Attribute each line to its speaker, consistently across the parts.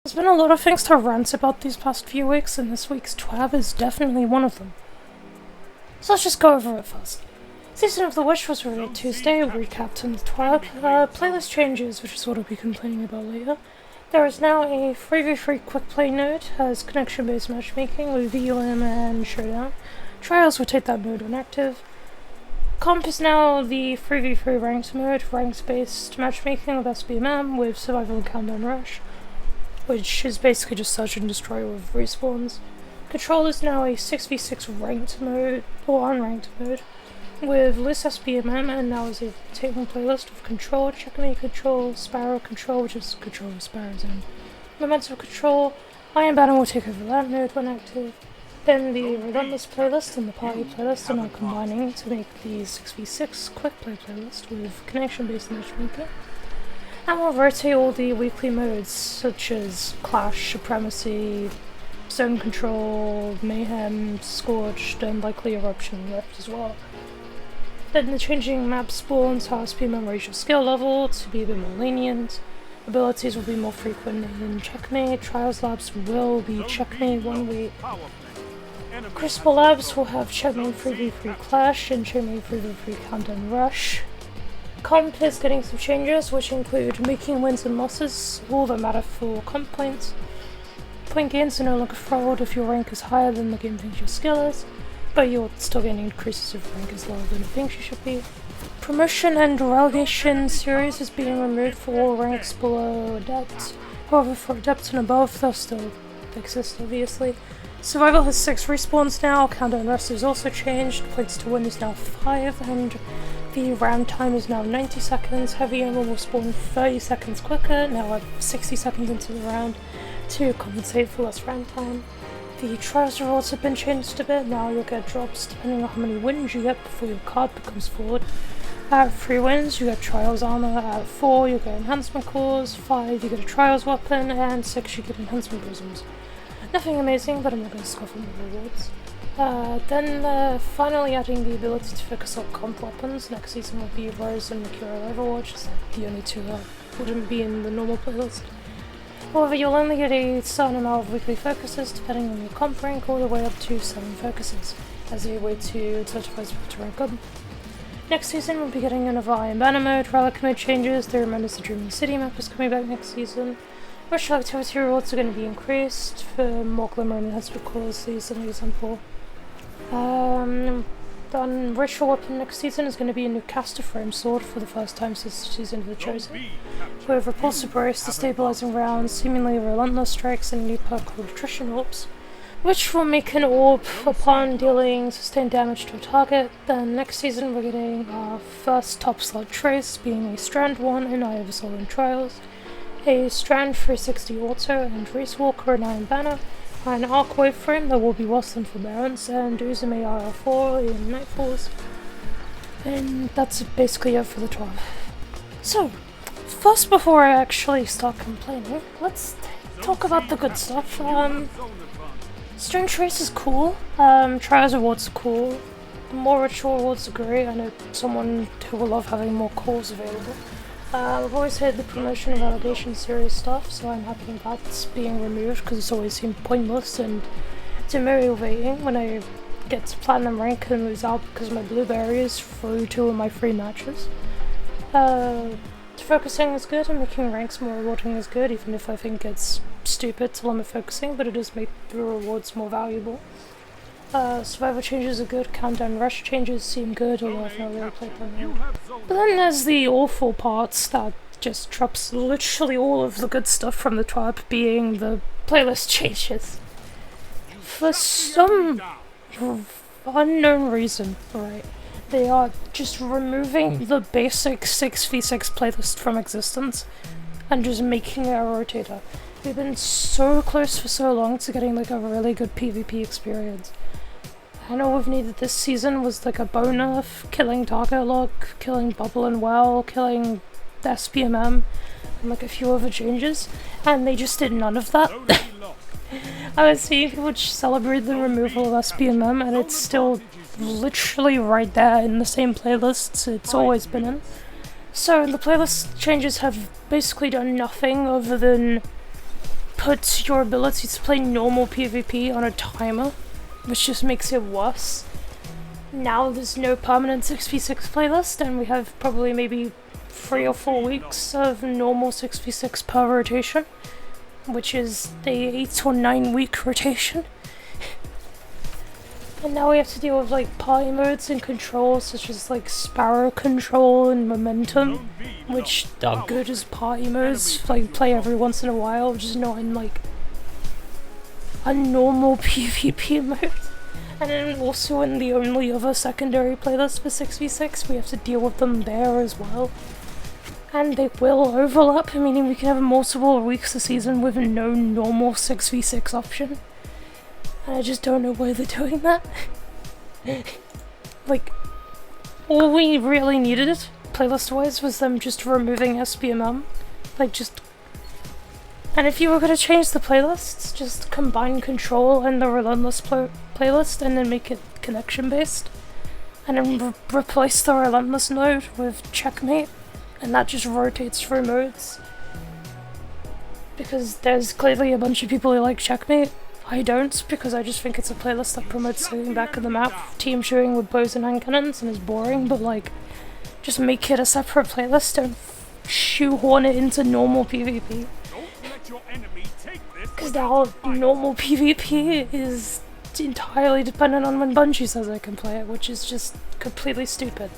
Speaker 1: There's been a lot of things to rant about these past few weeks, and this week's twab is definitely one of them. So let's just go over it first. Season of the Witch was reviewed Tuesday, recapped in the twab. Playlist changes, which is what I'll be complaining about later. There is now a 3v3 quick play node, has connection-based matchmaking with VUM and Showdown. Trials will take that mode when active. Comp is now the 3v3 ranked mode, ranks-based matchmaking with SBMM with survival and countdown rush, which is basically just search and destroy with respawns. Control is now a 6v6 ranked mode, or unranked mode, with loose SBMM, and now is a rotating playlist of Control, Checkmate Control, Sparrow Control, which is Control of Sparrows, and Momentum Control. Iron Banner will take over that mode when active. Then the Relentless playlist and the Party playlist are now combining to make the 6v6 quick play playlist with connection-based matchmaking. And we'll rotate all the weekly modes, such as Clash, Supremacy, Zone Control, Mayhem, Scorched, and likely Eruption left as well. Then the changing map spawns has SPMM raise your skill level to be a bit more lenient. Abilities will be more frequent in Checkmate. Trials Labs will be Checkmate 1 week. Crucible Labs will have Checkmate 3v3 Clash and Checkmate 3v3 Countdown Rush. Comp is getting some changes, which include making wins and losses, all that matter for comp points. Point gains are no longer fraud if your rank is higher than the game thinks your skill is, but you're still getting increases if rank is lower than it thinks you should be. Promotion and relegation series is being removed for all ranks below Adept. However, for Adept and above, they'll still exist, obviously. Survival has 6 respawns now, Countdown Rush is also changed, points to win is now 5, and the round time is now 90 seconds. Heavy ammo will spawn 30 seconds quicker, now at 60 seconds into the round, to compensate for less round time. The trials rewards have been changed a bit, now you'll get drops depending on how many wins you get before your card becomes forward. At 3 wins, you get trials armor, at 4 you get enhancement cores, 5 you get a trials weapon, and 6 you get enhancement prisms. Nothing amazing, but I'm not going to scoff on the rewards. Then finally adding the ability to focus on comp weapons. Next season will be Rose and Mercurial Overwatch, it's like the only two that wouldn't be in the normal playlist. However, you'll only get a certain amount of weekly focuses depending on your comp rank, all the way up to 7 focuses, as a way to incentivize people to rank up. Next season we'll be getting another Iron Banner mode, relic mode changes, the Remembers the Dreaming City map is coming back next season. Ritual activity rewards are going to be increased for more glimmer and enhancement cores, as an example. Then Ritual weapon next season is going to be a new caster frame sword for the first time since Season of the Chosen, with repulsive brace, destabilizing rounds, seemingly relentless strikes, and a new perk called attrition orbs, which will make an orb upon dealing sustained damage to a target. Then next season we're getting our first top slot trace, being a Strand 1 in Eye of the Soul and Trials, a Strand 360 Auto and Race Walker and Iron Banner, an Arc Wave Frame that will be worse than Forbearance, and Uzume IR4 in Nightfalls. And that's basically it for the 12. So, first before I actually start complaining, let's talk about the good stuff. Strand Trace is cool, Trials Rewards are cool, more Ritual Rewards are great. I know someone who will love having more cores available. I've always hated the promotion of relegation series stuff, so I'm happy that's being removed because it's always seemed pointless and demotivating when I get to platinum rank and lose out because my blueberries through 2 of my free matches. Focusing is good and making ranks more rewarding is good, even if I think it's stupid to limit focusing, but it does make the rewards more valuable. Survivor changes are good, Countdown Rush changes seem good, although I've not really played them yet. But then there's the awful parts that just drops literally all of the good stuff from the twab, being the playlist changes. For some unknown reason, right, they are just removing the basic 6v6 playlist from existence and just making it a rotator. We've been so close for so long to getting like a really good PvP experience. I know we've needed this season was like a boner, killing Target Lock, killing Bubble and Well, killing SPMM, and like a few other changes, and they just did none of that. I was seeing people just celebrate the removal of SPMM, and it's still literally right there in the same playlists it's always been in. So the playlist changes have basically done nothing other than puts your ability to play normal PvP on a timer, which just makes it worse. Now there's no permanent 6v6 playlist, and we have probably maybe 3 or 4 weeks of normal 6v6 per rotation, which is the 8 or 9 week rotation. And now we have to deal with like party modes and controls such as like Sparrow control and momentum, which are good as party modes, like play every once in a while, which is not in like a normal PvP mode. And then also in the only other secondary playlist for 6v6, we have to deal with them there as well. And they will overlap, meaning we can have multiple weeks a season with no normal 6v6 option. And I just don't know why they're doing that. Like, all we really needed, playlist-wise, was them just removing SPMM. Like, just... And if you were gonna change the playlists, just combine Control and the Relentless playlist and then make it connection-based. And then replace the Relentless node with Checkmate, and that just rotates through modes. Because there's clearly a bunch of people who like Checkmate. I don't, because I just think it's a playlist that promotes sitting back in the map, team shooting with bows and hand cannons, and is boring, but like, just make it a separate playlist and shoehorn it into normal PvP. Because now normal PvP is entirely dependent on when Bungie says I can play it, which is just completely stupid.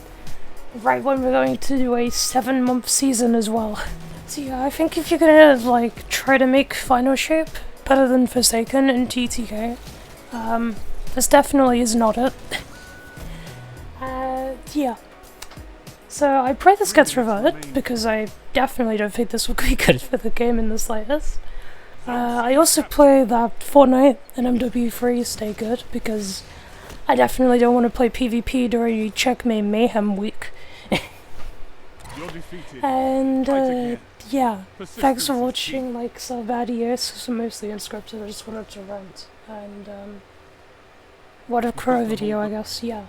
Speaker 1: Right when we're going to do a 7-month season as well. So yeah, I think if you're gonna like try to make Final Shape better than Forsaken and TTK, this definitely is not it. Yeah. So I pray this gets reverted, because I definitely don't think this will be good for the game in the slightest. I also play that Fortnite and MW3 stay good, because I definitely don't want to play PvP during Checkmate Mayhem week. And yeah, thanks for watching. Like, so bad years, because I'm mostly unscripted. I just wanted to rant, and what a crow video, I guess. Yeah.